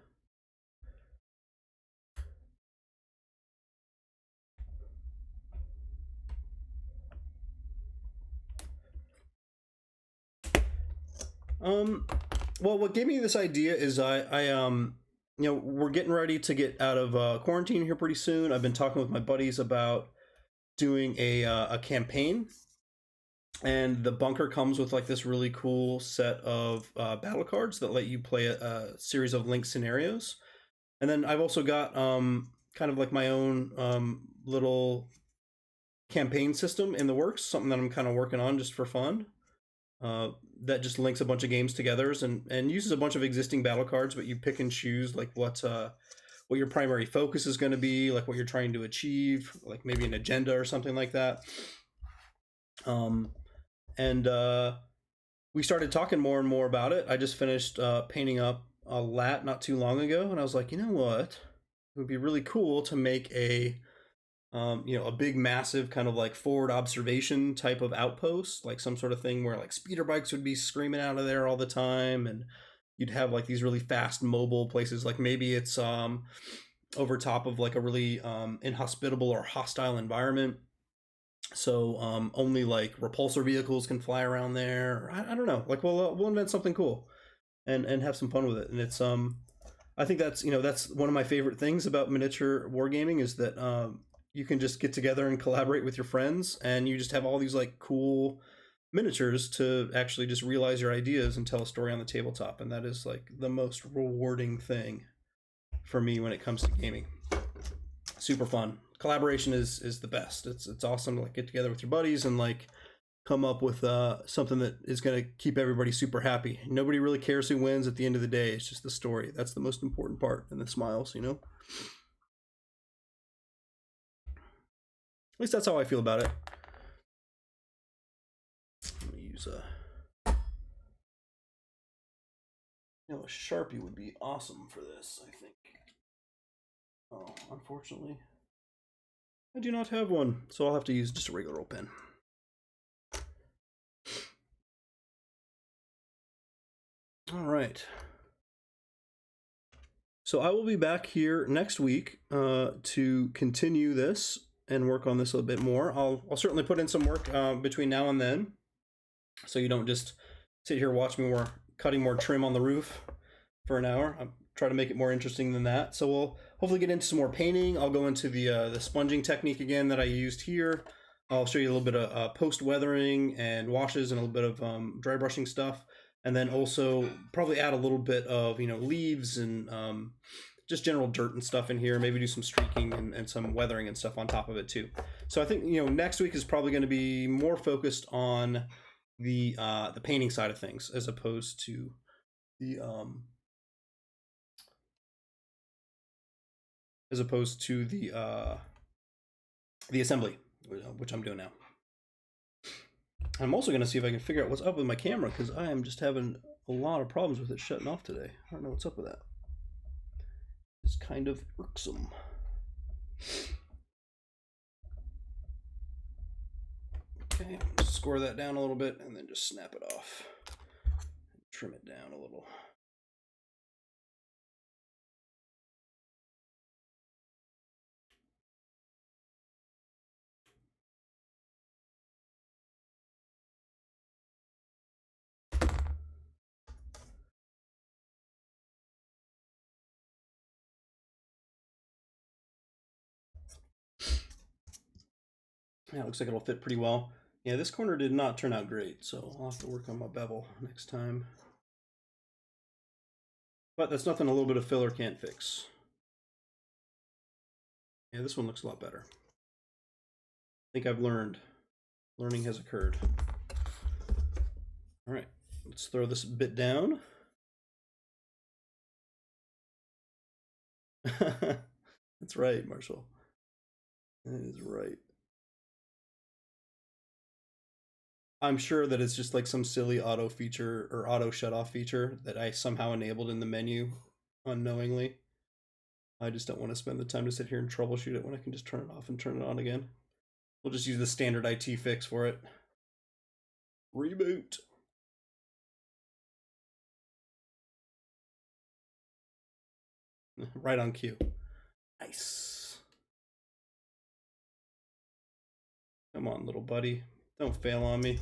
S1: Well, what gave me this idea is we're getting ready to get out of quarantine here pretty soon. I've been talking with my buddies about doing a campaign, and the bunker comes with like this really cool set of battle cards that let you play a series of linked scenarios. And then I've also got kind of like my own little campaign system in the works, something that I'm kind of working on just for fun. Uh, that just links a bunch of games together and uses a bunch of existing battle cards, but you pick and choose like what your primary focus is going to be, like what you're trying to achieve, like maybe an agenda or something like that. Um, and We started talking more and more about it. I just finished painting up a lat not too long ago, and I was like, you know what? It would be really cool to make a big, massive kind of like forward observation type of outpost, like some sort of thing where like speeder bikes would be screaming out of there all the time, and you'd have like these really fast mobile places. Like maybe it's over top of like a really inhospitable or hostile environment. So only like repulsor vehicles can fly around there. I don't know. Like we'll invent something cool and have some fun with it. And it's I think that's one of my favorite things about miniature wargaming is that you can just get together and collaborate with your friends, and you just have all these like cool miniatures to actually just realize your ideas and tell a story on the tabletop. And that is like the most rewarding thing for me when it comes to gaming. Super fun. Collaboration is the best. It's awesome to like get together with your buddies and like come up with something that is going to keep everybody super happy. Nobody really cares who wins at the end of the day. It's just the story. That's the most important part, and the smiles, you know? At least that's how I feel about it. I'm going to use a Sharpie would be awesome for this, I think. Oh, unfortunately, I do not have one, so I'll have to use just a regular old pen. All right. So I will be back here next week to continue this and work on this a bit more. I'll certainly put in some work between now and then, so you don't just sit here watch me cutting more trim on the roof for an hour. I'll try to make it more interesting than that. So we'll hopefully get into some more painting. I'll go into the sponging technique again that I used here. I'll show you a little bit of post weathering and washes and a little bit of dry brushing stuff, and then also probably add a little bit of leaves and just general dirt and stuff in here. Maybe do some streaking and some weathering and stuff on top of it too. So I think next week is probably going to be more focused on the painting side of things as opposed to the the assembly, which I'm doing now. I'm also going to see if I can figure out what's up with my camera, because I am just having a lot of problems with it shutting off today. I don't know what's up with that. It's kind of irksome. Okay, score that down a little bit and then just snap it off. Trim it down a little. Yeah, it looks like it'll fit pretty well. Yeah, this corner did not turn out great, so I'll have to work on my bevel next time. But that's nothing a little bit of filler can't fix. Yeah, this one looks a lot better. I think I've learned. Learning has occurred. All right, let's throw this bit down. That's right, Marshall. That is right. I'm sure that it's just like some silly auto feature or auto shut off feature that I somehow enabled in the menu unknowingly. I just don't want to spend the time to sit here and troubleshoot it when I can just turn it off and turn it on again. We'll just use the standard IT fix for it. Reboot. Right on cue. Nice. Come on, little buddy. Don't fail on me.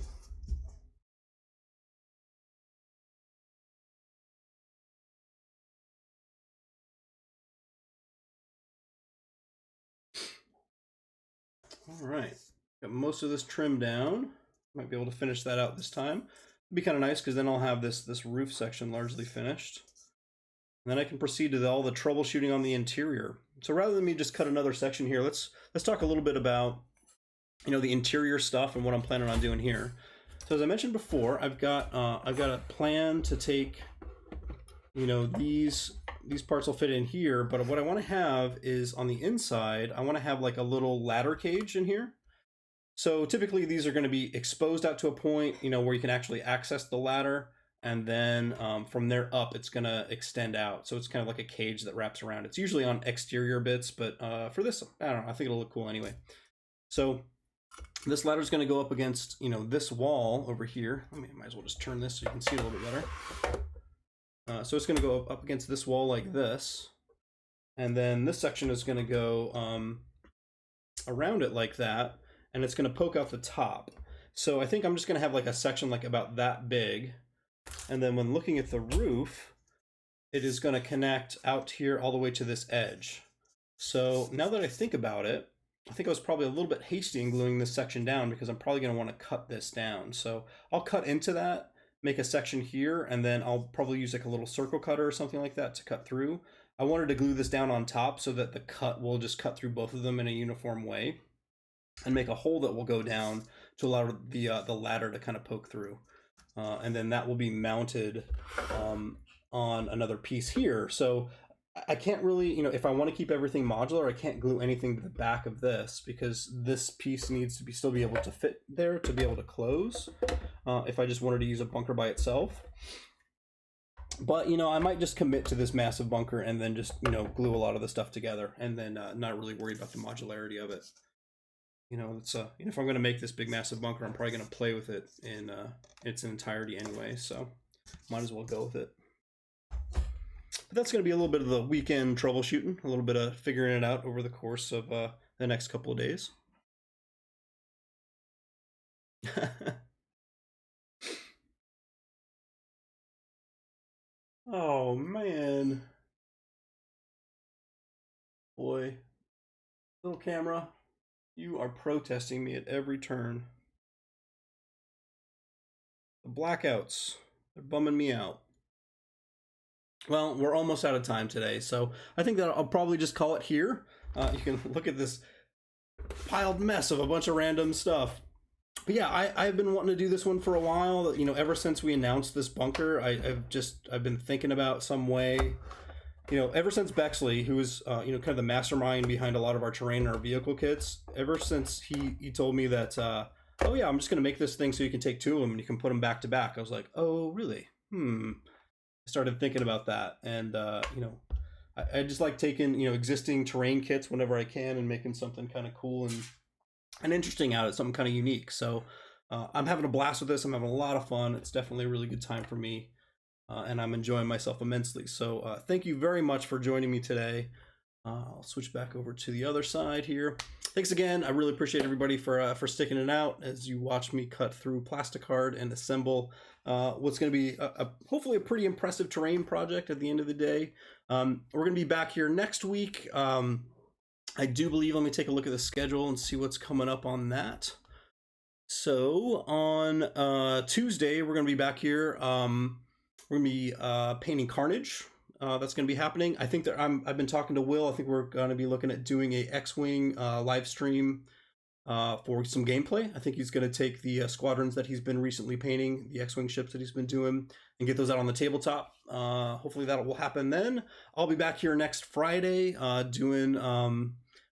S1: All right, got most of this trimmed down. Might be able to finish that out this time. It'd be kind of nice because then I'll have this roof section largely finished. And then I can proceed to all the troubleshooting on the interior. So rather than me just cut another section here, let's talk a little bit about the interior stuff and what I'm planning on doing here. So as I mentioned before, I've got a plan to take these parts will fit in here, but what I want to have is on the inside, I want to have like a little ladder cage in here. So typically these are going to be exposed out to a point, where you can actually access the ladder, and then from there up, it's going to extend out. So it's kind of like a cage that wraps around. It's usually on exterior bits, but for this, I don't know, I think it'll look cool anyway. So this ladder is going to go up against, this wall over here. I might as well just turn this so you can see it a little bit better. So it's going to go up against this wall like this. And then this section is going to go around it like that. And it's going to poke out the top. So I think I'm just going to have like a section like about that big. And then when looking at the roof, it is going to connect out here all the way to this edge. So now that I think about it, I think I was probably a little bit hasty in gluing this section down because I'm probably going to want to cut this down. So I'll cut into that, make a section here, and then I'll probably use like a little circle cutter or something like that to cut through. I wanted to glue this down on top so that the cut will just cut through both of them in a uniform way, and make a hole that will go down to allow the ladder to kind of poke through. And then that will be mounted on another piece here. So I can't really, if I want to keep everything modular, I can't glue anything to the back of this because this piece needs to still be able to fit there to be able to close if I just wanted to use a bunker by itself. But, I might just commit to this massive bunker and then just, glue a lot of the stuff together and then not really worry about the modularity of it. It's if I'm going to make this big massive bunker, I'm probably going to play with it in its entirety anyway, so might as well go with it. But that's going to be a little bit of the weekend troubleshooting, a little bit of figuring it out over the course of the next couple of days. Oh man, boy, little camera. You are protesting me at every turn. The blackouts, they're bumming me out. Well, we're almost out of time today, so I think that I'll probably just call it here. You can look at this piled mess of a bunch of random stuff. But yeah, I've been wanting to do this one for a while. Ever since we announced this bunker, I've been thinking about some way. Ever since Bexley, who was, kind of the mastermind behind a lot of our terrain and our vehicle kits, ever since he told me that, oh yeah, I'm just going to make this thing so you can take two of them and you can put them back to back. I was like, oh, really? I started thinking about that. And, I just like taking, existing terrain kits whenever I can and making something kind of cool and interesting out of it, something kind of unique. So I'm having a blast with this. I'm having a lot of fun. It's definitely a really good time for me. And I'm enjoying myself immensely. So thank you very much for joining me today. I'll switch back over to the other side here. Thanks again. I really appreciate everybody for sticking it out as you watch me cut through plasticard and assemble what's going to be hopefully a pretty impressive terrain project at the end of the day. We're going to be back here next week. I do believe, let me take a look at the schedule and see what's coming up on that. So on Tuesday, we're going to be back here. We're going to be painting Carnage. That's going to be happening. I think that I've been talking to Will. I think we're going to be looking at doing a X-Wing live stream for some gameplay. I think he's going to take the squadrons that he's been recently painting, the X-Wing ships that he's been doing, and get those out on the tabletop. Hopefully that will happen then. I'll be back here next Friday doing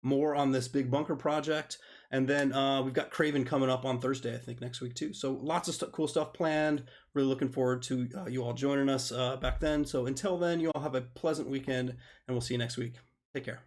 S1: more on this big bunker project. And then we've got Craven coming up on Thursday, I think, next week too. So lots of cool stuff planned. Really looking forward to you all joining us back then. So until then, you all have a pleasant weekend, and we'll see you next week. Take care.